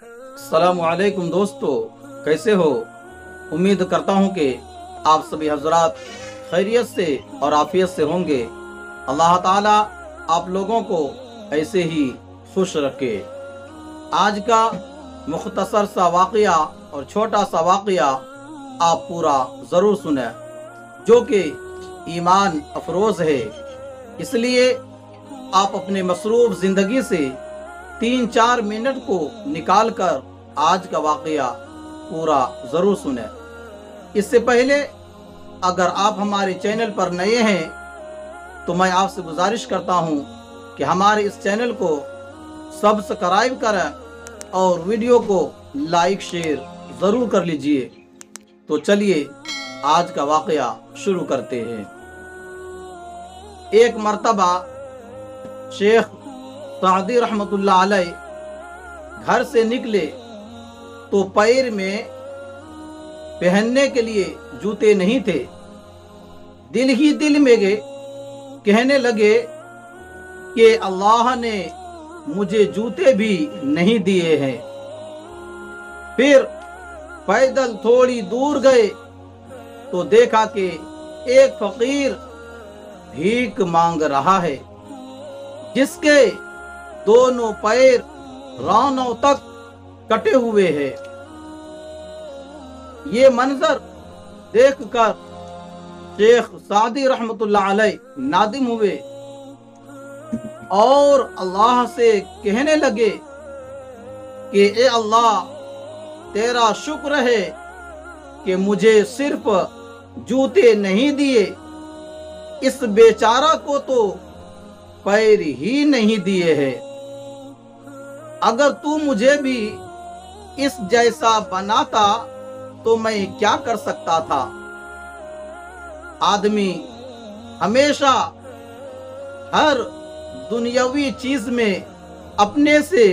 अस्सलामु अलैकुम दोस्तों, कैसे हो? उम्मीद करता हूँ कि आप सभी हजरात खैरियत से और आफियत से होंगे। अल्लाह ताला आप लोगों को ऐसे ही खुश रखे। आज का मुख्तसर सा वाक़या और छोटा सा वाक़या आप पूरा ज़रूर सुने, जो कि ईमान अफरोज़ है। इसलिए आप अपने मसरूफ़ ज़िंदगी से 3-4 मिनट को निकाल कर आज का वाक़या पूरा ज़रूर सुने। इससे पहले अगर आप हमारे चैनल पर नए हैं तो मैं आपसे गुजारिश करता हूं कि हमारे इस चैनल को सब्सक्राइब करें और वीडियो को लाइक शेयर ज़रूर कर लीजिए। तो चलिए आज का वाक़या शुरू करते हैं। एक मर्तबा शेख सादी रहमतुल्लाह अलैह घर से निकले तो पैर में पहनने के लिए जूते नहीं थे। दिल ही दिल में कहने लगे कि अल्लाह ने मुझे जूते भी नहीं दिए हैं। फिर पैदल थोड़ी दूर गए तो देखा कि एक फकीर भीख मांग रहा है, जिसके दोनों पैर रानों तक कटे हुए हैं। ये मंजर देखकर शेख सादी रहमतुल्लाह अलैह नादिम हुए और अल्लाह से कहने लगे कि ए अल्लाह, तेरा शुक्र है कि मुझे सिर्फ जूते नहीं दिए, इस बेचारा को तो पैर ही नहीं दिए हैं। अगर तू मुझे भी इस जैसा बनाता तो मैं क्या कर सकता था। आदमी हमेशा हर दुनियावी चीज में अपने से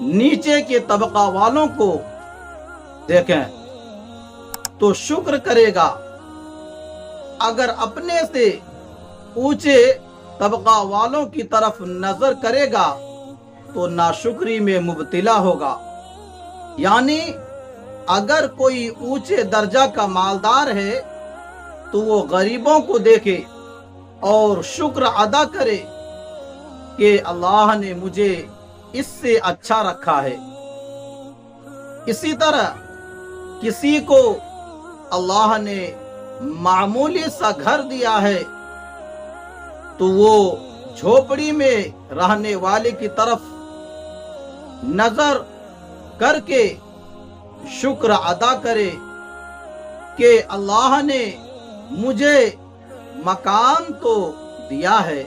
नीचे के तबका वालों को देखें तो शुक्र करेगा। अगर अपने से ऊंचे तबका वालों की तरफ नजर करेगा तो नाशुक्री में मुब्तिला होगा। यानी अगर कोई ऊंचे दर्जा का मालदार है तो वो गरीबों को देखे और शुक्र अदा करे कि अल्लाह ने मुझे इससे अच्छा रखा है। इसी तरह किसी को अल्लाह ने मामूली सा घर दिया है तो वो झोपड़ी में रहने वाले की तरफ नजर करके शुक्र अदा करे कि अल्लाह ने मुझे मकान तो दिया है।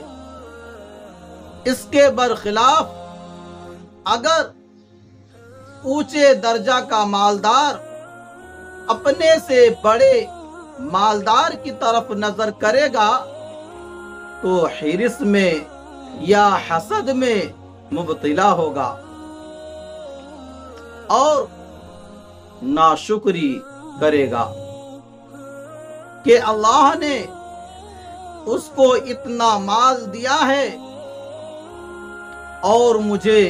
इसके बरखिलाफ अगर ऊंचे दर्जा का मालदार अपने से बड़े मालदार की तरफ नजर करेगा तो हिरिस में या हसद में मुब्तिला होगा और नाशुक्री करेगा कि अल्लाह ने उसको इतना माल दिया है और मुझे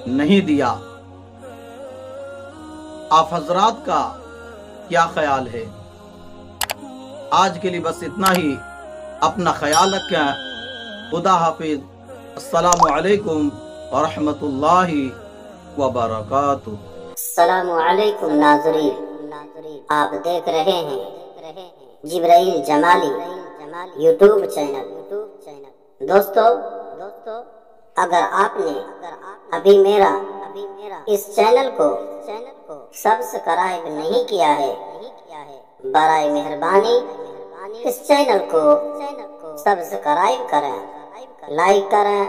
नहीं दिया। आप हजरात का क्या ख्याल है? आज के लिए बस इतना ही। अपना ख्याल रखें। खुदा हाफिज। अस्सलामु अलैकुम व रहमतुल्लाहि व बरकातुहू। अस्सलामु अलैकुम नाज़रीन, आप देख रहे हैं जिब्राइल जमाली यूट्यूब चैनल। दोस्तों, अगर आपने अभी मेरा इस चैनल को सब्सक्राइब नहीं किया है, बराए मेहरबानी इस चैनल को सब्सक्राइब करें, लाइक करें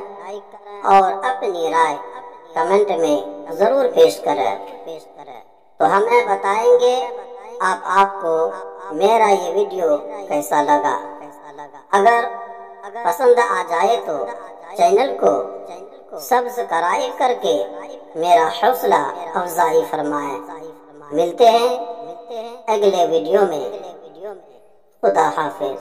और अपनी राय कमेंट में जरूर पेश करें। तो हमें बताएंगे आपको मेरा ये वीडियो कैसा लगा। अगर पसंद आ जाए तो चैनल को सब्सक्राइब करके मेरा हौसला अफजाई फरमाएं। मिलते हैं अगले वीडियो में। खुदा हाफिज।